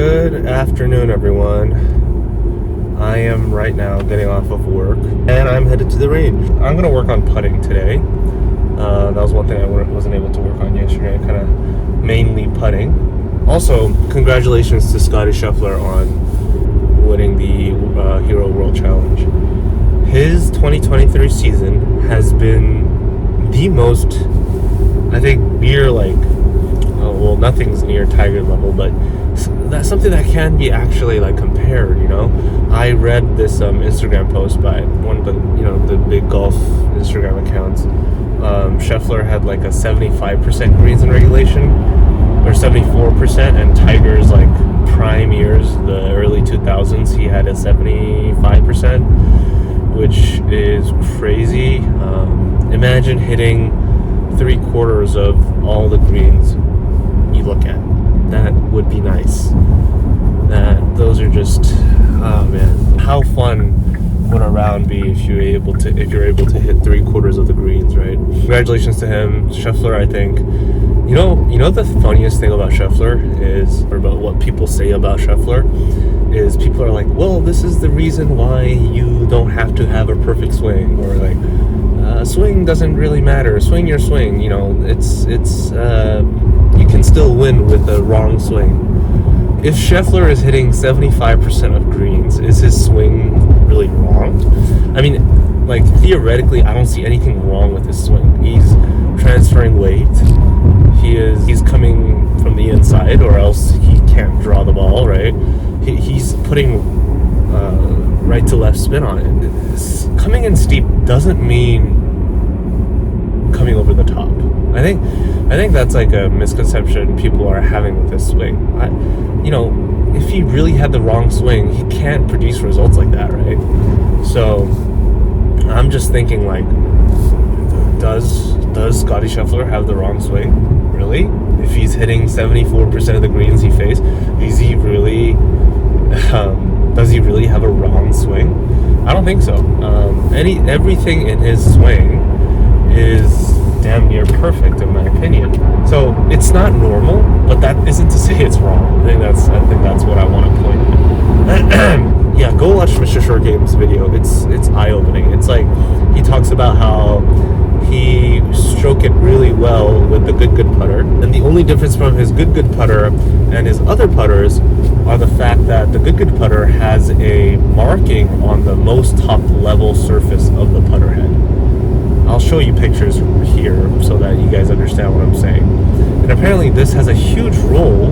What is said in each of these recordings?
Good afternoon, everyone. I am right now getting off of work and I'm headed to the range. I'm going to work on putting today. That was one thing I wasn't able to work on yesterday, kind of mainly putting. Also, congratulations to Scottie Scheffler on winning the Hero World Challenge. His 2023 season has been the most, I think, near nothing's near Tiger level, but that's something that can be actually compared. I read this Instagram post by one of the big golf Instagram accounts. Scheffler had a 75% greens in regulation, or 74%, and Tiger's prime years, the early 2000s, he had a 75%, which is crazy. Imagine hitting 3/4 of all the greens you look at. That would be nice. Those are just, oh man, how fun would a round be if you're able to hit 3/4 of the greens, right? Congratulations to him, Scheffler. I think the funniest thing about Scheffler is, or about what people say about Scheffler, is people are like, well, this is the reason why you don't have to have a perfect swing, or swing doesn't really matter. Swing your swing. It's you can still win with a wrong swing. If Scheffler is hitting 75% of greens, is his swing really wrong? I mean, theoretically, I don't see anything wrong with his swing. He's transferring weight. He's coming from the inside, or else he can't draw the ball, right? He's putting right to left spin on it. Coming in steep doesn't mean coming over the top. I think that's a misconception people are having with this swing. If he really had the wrong swing, he can't produce results like that, right? So I'm just thinking, does Scottie Scheffler have the wrong swing? Really? If he's hitting 74% of the greens he faced, is he really? Does he really have a wrong swing? I don't think so. Everything in his swing is damn near perfect, in my opinion. So it's not normal, but that isn't to say it's wrong. I think that's what I want to point at. Yeah, go watch Mr. Short Game's video. It's eye-opening. It's he talks about how he stroke it really well with the good putter, and the only difference from his good putter and his other putters are the fact that the good putter has a marking on the most top level surface of the putter head. I'll show you pictures here so that you guys understand what I'm saying. And apparently this has a huge role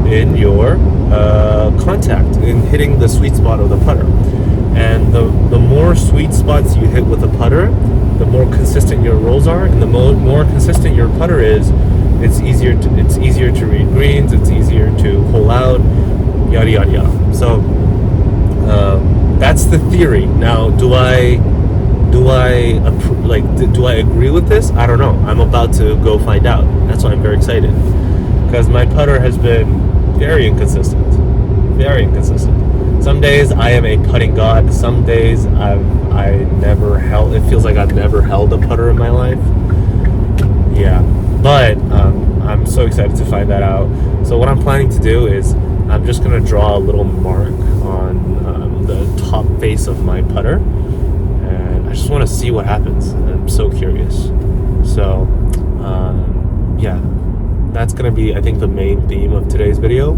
in your contact, in hitting the sweet spot of the putter. And the more sweet spots you hit with a putter, the more consistent your rolls are, and the more consistent your putter is, it's easier to read greens, it's easier to hole out, yada yada yada. So that's the theory. Now, do I agree with this? I don't know. I'm about to go find out. That's why I'm very excited, because my putter has been very inconsistent. Some days I am a putting god. Some days it feels like I've never held a putter in my life. Yeah, but I'm so excited to find that out. So what I'm planning to do is I'm just gonna draw a little mark on the top face of my putter. I just want to see what happens. I'm so curious. So, yeah, that's going to be, I think, the main theme of today's video.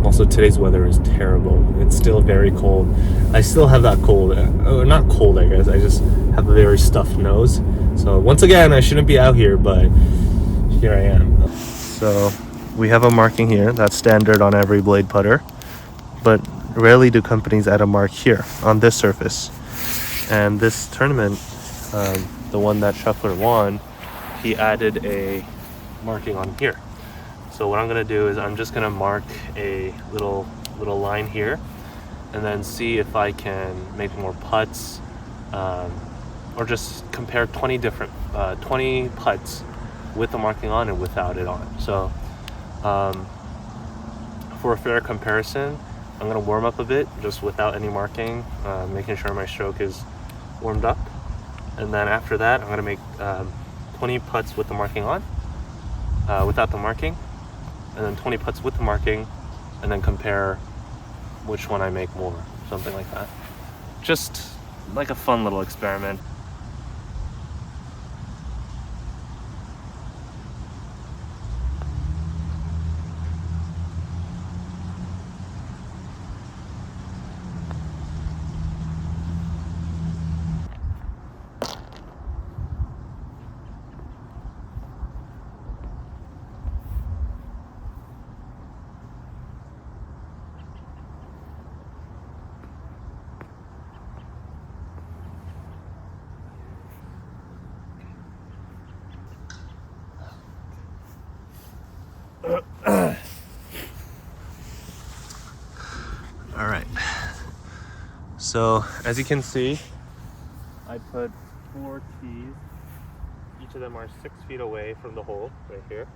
Also, today's weather is terrible. It's still very cold. I still have that cold. Not cold, I guess. I just have a very stuffed nose. So, once again, I shouldn't be out here, but here I am. So, we have a marking here. That's standard on every blade putter. But rarely do companies add a mark here on this surface. And this tournament, the one that Scheffler won, he added a marking on here. So what I'm gonna do is I'm just gonna mark a little line here, and then see if I can make more putts, or just compare 20 putts with the marking on and without it on. So for a fair comparison, I'm going to warm up a bit, just without any marking, making sure my stroke is warmed up. And then after that, I'm going to make 20 putts with the marking on, without the marking. and then 20 putts with the marking, and then compare which one I make more, something like that. Just like a fun little experiment. All right, so as you can see, I put 4 tees. Each of them are 6 feet away from the hole right here.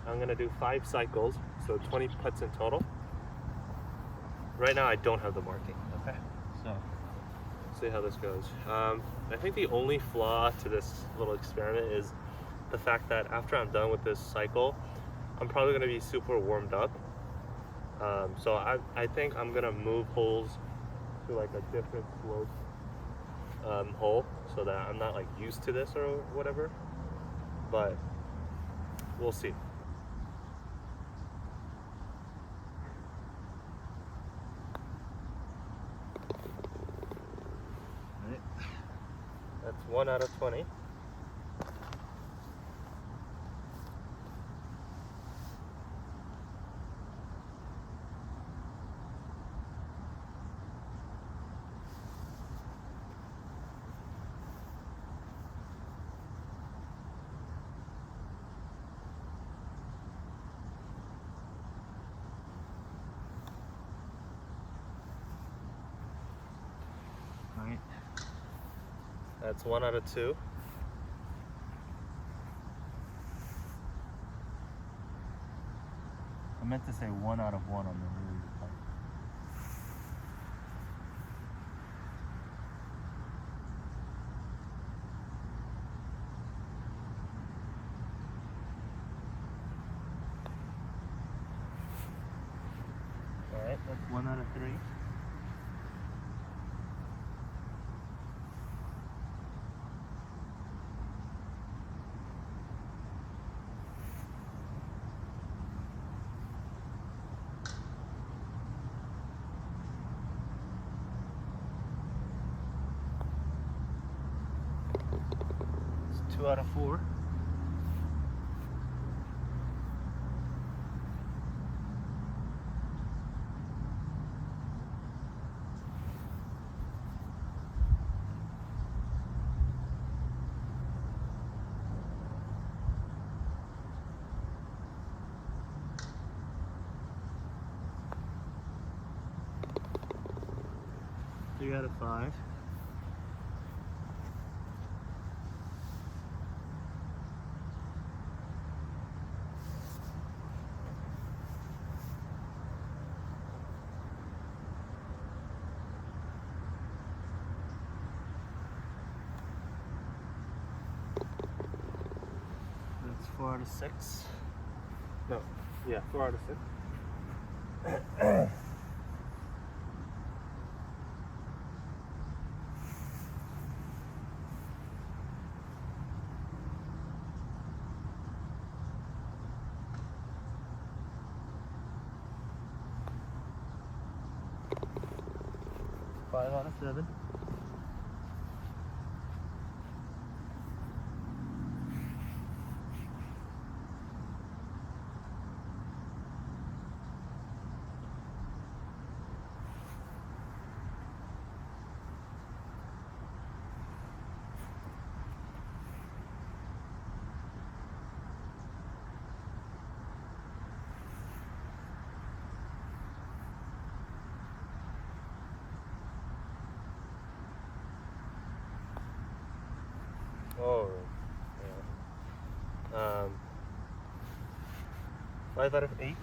I'm gonna do 5 cycles, so 20 putts in total. Right now I don't have the marking, okay? So, see how this goes. I think the only flaw to this little experiment is the fact that after I'm done with this cycle, I'm probably gonna be super warmed up. So I think I'm gonna move holes to like a different slope hole so that I'm not like used to this or whatever, but we'll see. Right. That's 1 out of 20. Right. That's 1 out of 2. I meant to say 1 out of 1 on the really good part. All right, that's 1 out of 3. It's 2 out of 4. Three out of 5. That's 4 out of 6. No, yeah, 4 out of 6. 5 out of 7. Oh, yeah. 5 out of 8.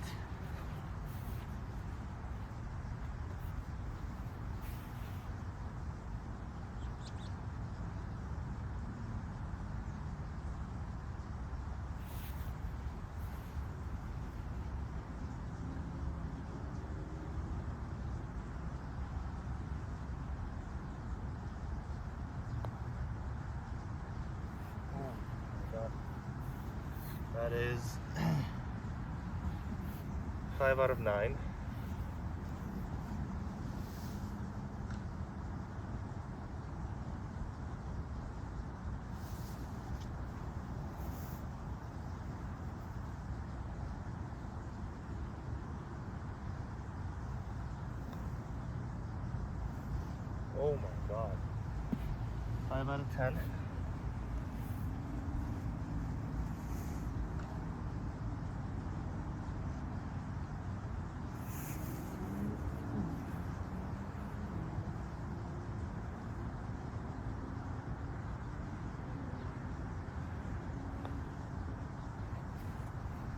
That is 5 out of 9. Oh my god. 5 out of 10.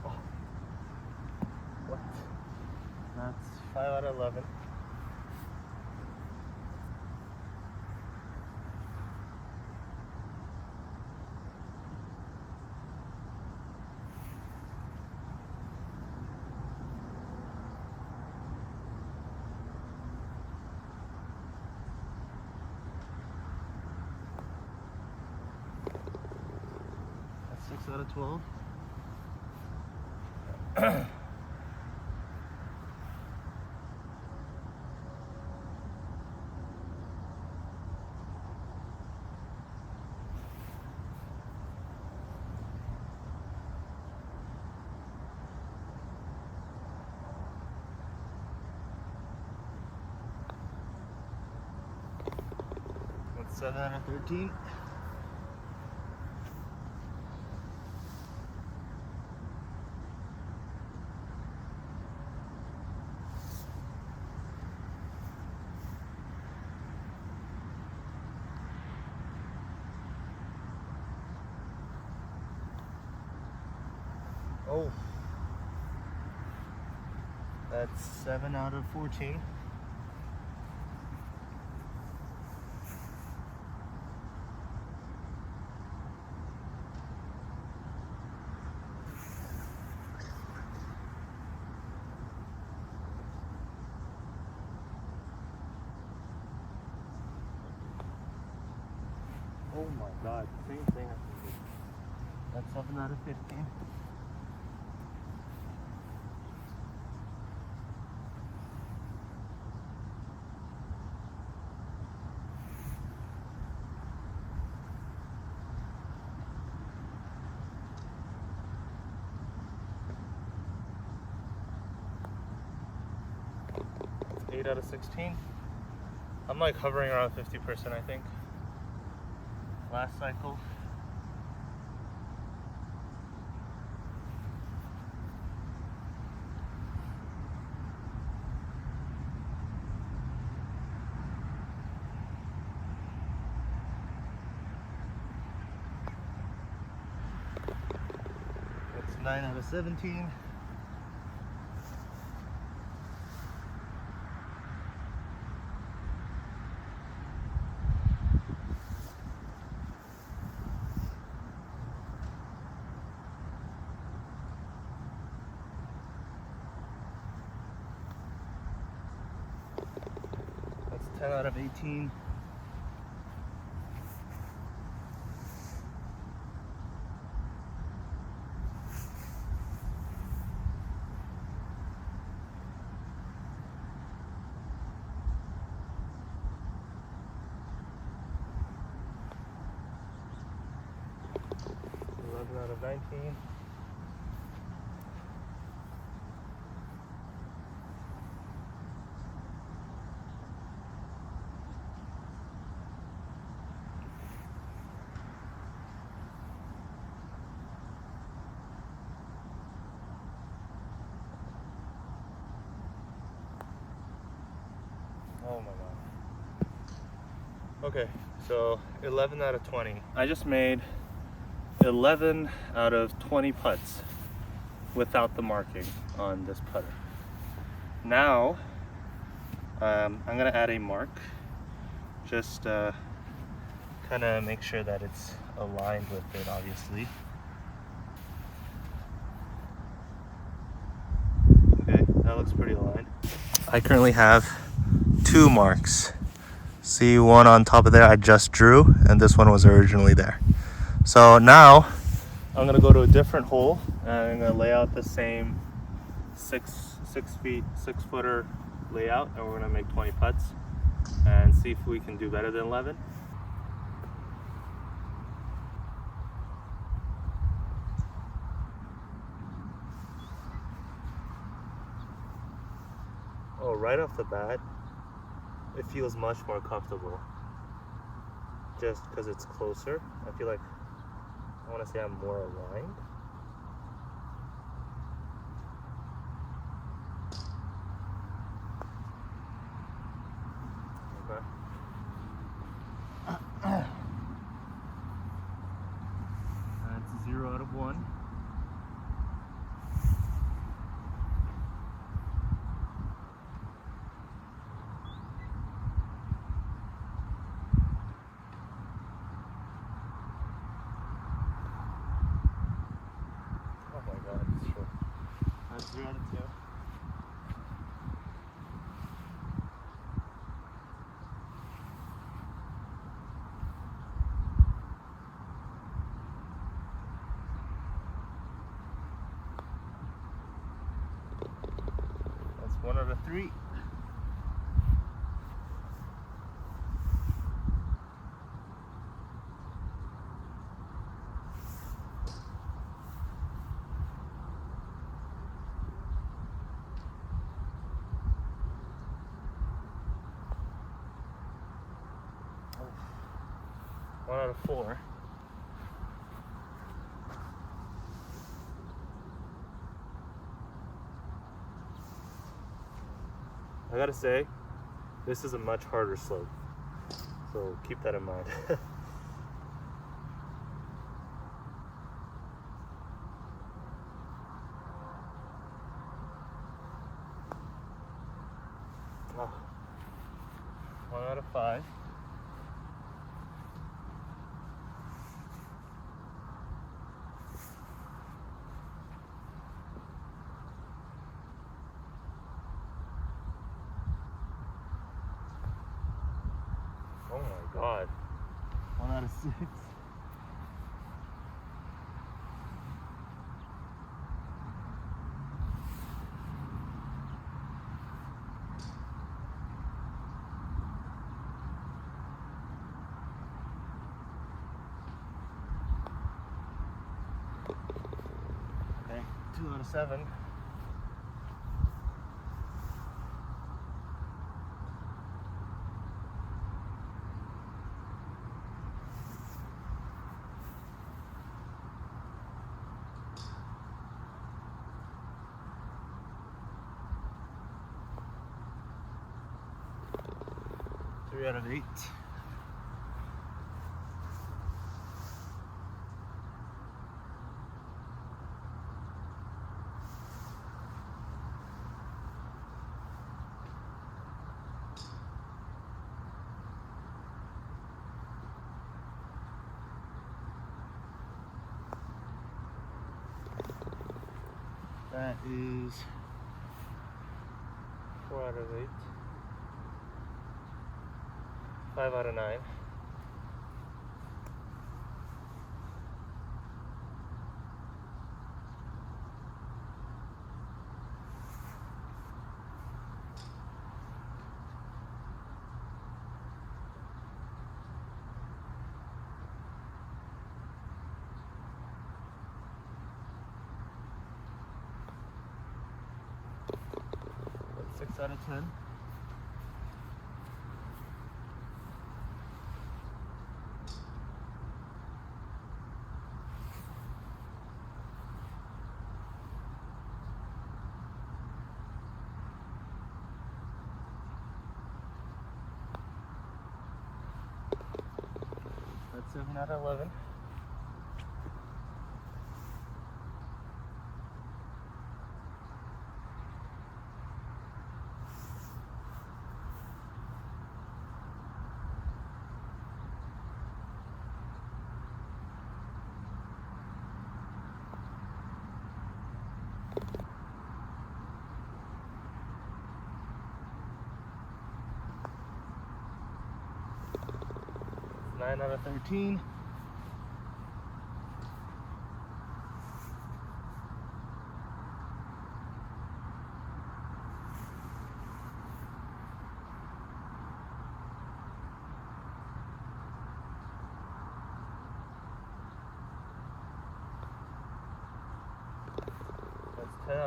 Oh. What? That's 5 out of 11. That's 6 out of 12. That's 7 out of 13. Oh, that's 7 out of 14. Oh my god, same thing. That's 7 out of 15. That's 8 out of 16. I'm like hovering around 50%, I think. Last cycle. That's 9 out of 17. That's 10 out of 18. Out of 19. Oh my god. Okay, so 11 out of 20. I just made 11 out of 20 putts without the marking on this putter. Now, I'm gonna add a mark, just kind of make sure that it's aligned with it, obviously. Okay, that looks pretty aligned. I currently have 2 marks. See, one on top of there I just drew, and this one was originally there. So now I'm gonna go to a different hole and I'm gonna lay out the same six footer layout, and we're gonna make 20 putts and see if we can do better than 11. Oh, right off the bat, it feels much more comfortable just because it's closer. I feel like, I want to say I'm more aligned. Okay. That's 0 out of 1. Oh my god, it's true. That's 0 out of 2. That's 1 out of 3. Oh. 1 out of 4. I gotta say, this is a much harder slope, so keep that in mind. Oh. 1 out of 5. Oh my god. 1 out of 6. Okay, 2 out of 7. Three out of 8. That is 4 out of 8. 5 out of 9. That's 6 out of 10. That's 7 out of 11. Nine out of 13.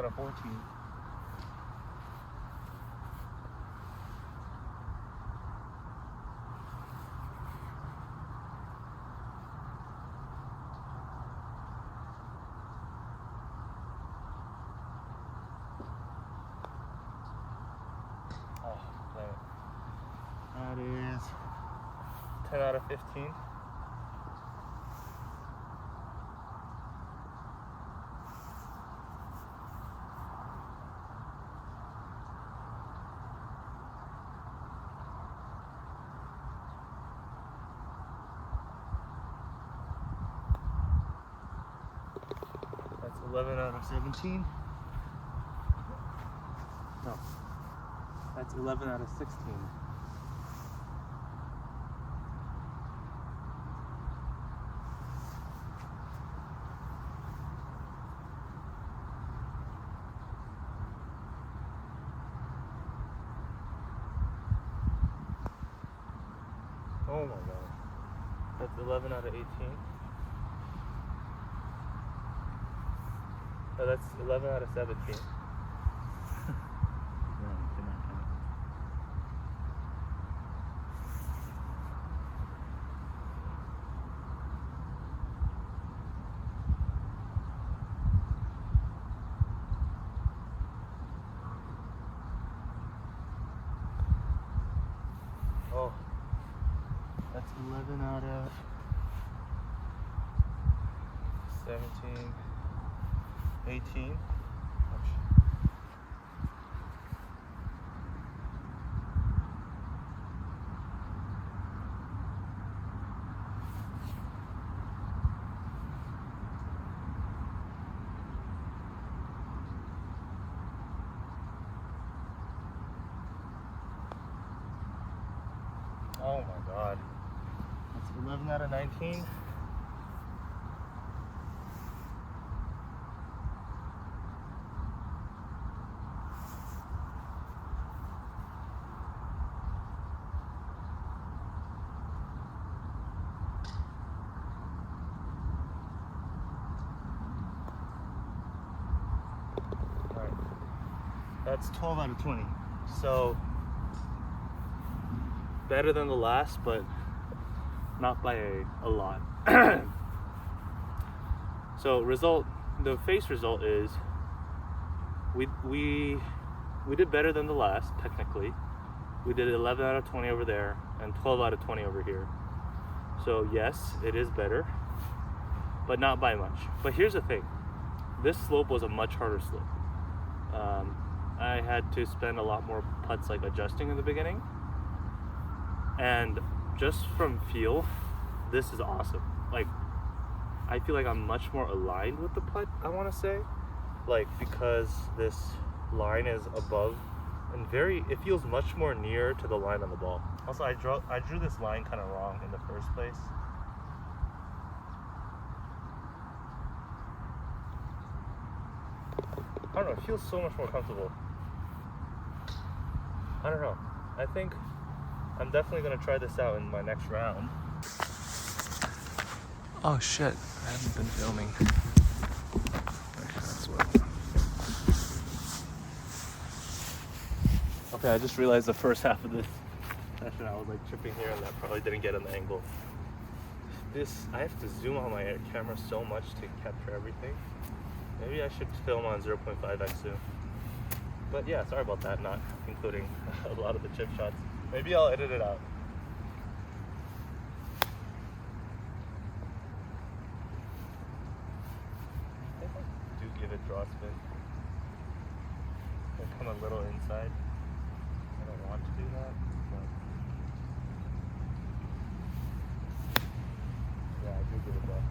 of 14. Oh, damn it. That is 10 out of 15. That's 11 out of 17. No, that's 11 out of 16. Oh my god. That's 11 out of 18. Oh, that's 11 out of 17. No, cannot count. Oh, that's 11 out of 17, 18. Ouch. Oh my god. That's 11 out of 19. Alright. That's 12 out of 20. So better than the last, but not by a lot. So the face result is we did better than the last technically. We did 11 out of 20 over there and 12 out of 20 over here. So yes, it is better, but not by much. But here's the thing, this slope was a much harder slope. I had to spend a lot more putts like adjusting in the beginning. And just from feel, this is awesome. Like, I feel like I'm much more aligned with the putt, I want to say. Like, because this line is above and it feels much more near to the line on the ball. Also, I drew this line kind of wrong in the first place. I don't know, it feels so much more comfortable. I don't know. I think I'm definitely gonna try this out in my next round. Oh shit, I haven't been filming. Okay, I just realized the first half of this session I was like tripping here and that probably didn't get an angle. I have to zoom on my camera so much to capture everything. Maybe I should film on 0.5x zoom. But yeah, sorry about that, not including a lot of the chip shots. Maybe I'll edit it out. I think I do give it draw spin. I come a little inside. I don't want to do that, but yeah, I do give it draw.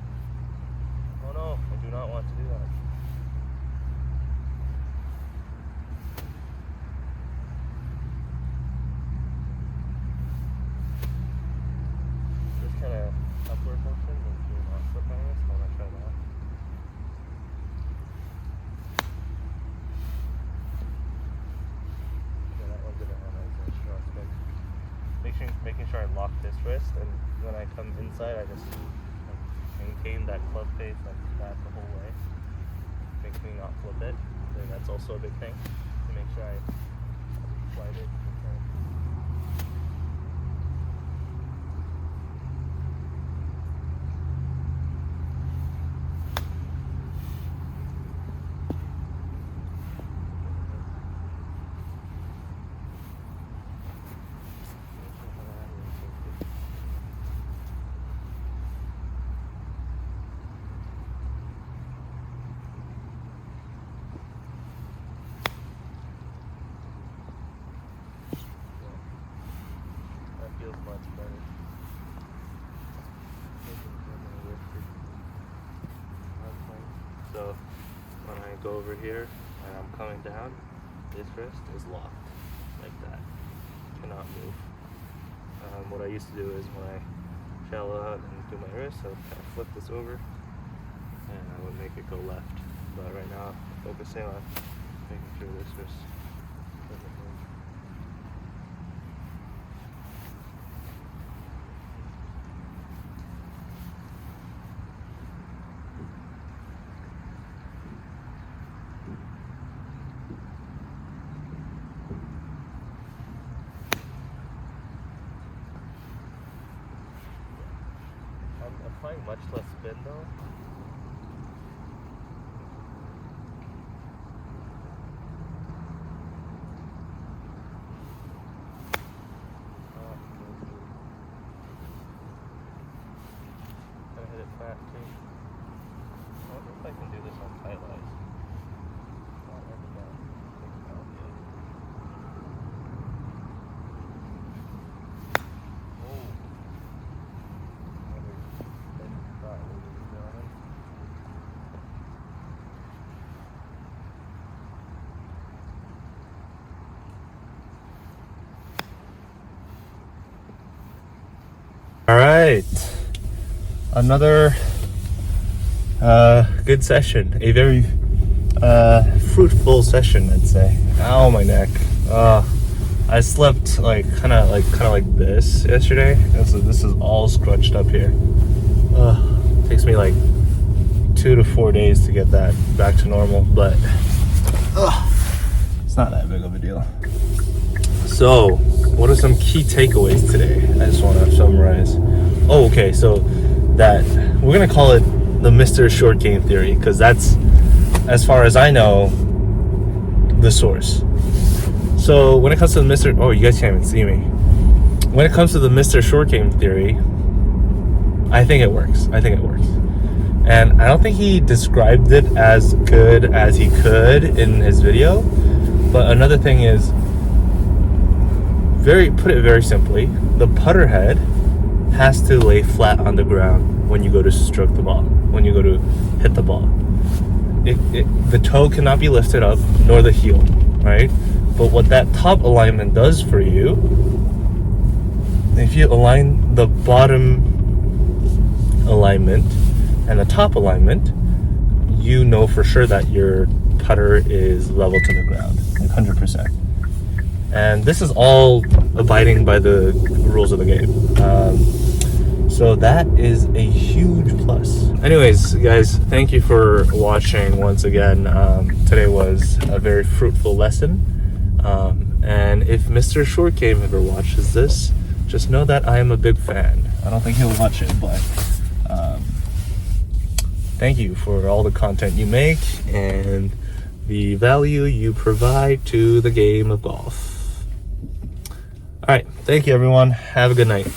Oh no, I do not want to do that. Upward motion and do an offset minus. I want to try that. Yeah, that one didn't have as much draw spin. Making sure I lock this wrist, and when I come inside, I just maintain that club face like that the whole way. Makes me not flip it. think that's also a big thing to make sure I flight it. Feels much better. So when I go over here and I'm coming down, this wrist is locked like that. Cannot move. What I used to do is when I shallow out and do my wrist, I would kind of flip this over and I would make it go left. But right now, I'm focusing on making sure this wrist doesn't move. I'm applying much less spin though. Gotta hit it flat too. I wonder if I can do this on tight lines. Not ever done. Think about it. Oh. All right, another good session, a very fruitful session, I'd say. Ow, my neck. I slept like kind of like this yesterday, and so this is all scrunched up here. Takes me like 2 to 4 days to get that back to normal, but it's not that big of a deal. So, what are some key takeaways today? I just want to summarize. Oh, okay, so that we're gonna call it the Mr. Short Game Theory, because that's, as far as I know, the source. So when it comes to the Mr. Oh, you guys can't even see me. When it comes to the Mr. Short Game Theory, I think it works. And I don't think he described it as good as he could in his video. But another thing is, put it very simply, the putter head has to lay flat on the ground when you go to stroke the ball, when you go to hit the ball. The toe cannot be lifted up, nor the heel, right? But what that top alignment does for you, if you align the bottom alignment and the top alignment, you know for sure that your putter is level to the ground, like 100%. And this is all abiding by the rules of the game. So that is a huge plus. Anyways, guys, thank you for watching once again. Today was a very fruitful lesson. And if Mr. Short Game ever watches this, just know that I am a big fan. I don't think he'll watch it, but thank you for all the content you make and the value you provide to the game of golf. All right, thank you everyone. Have a good night.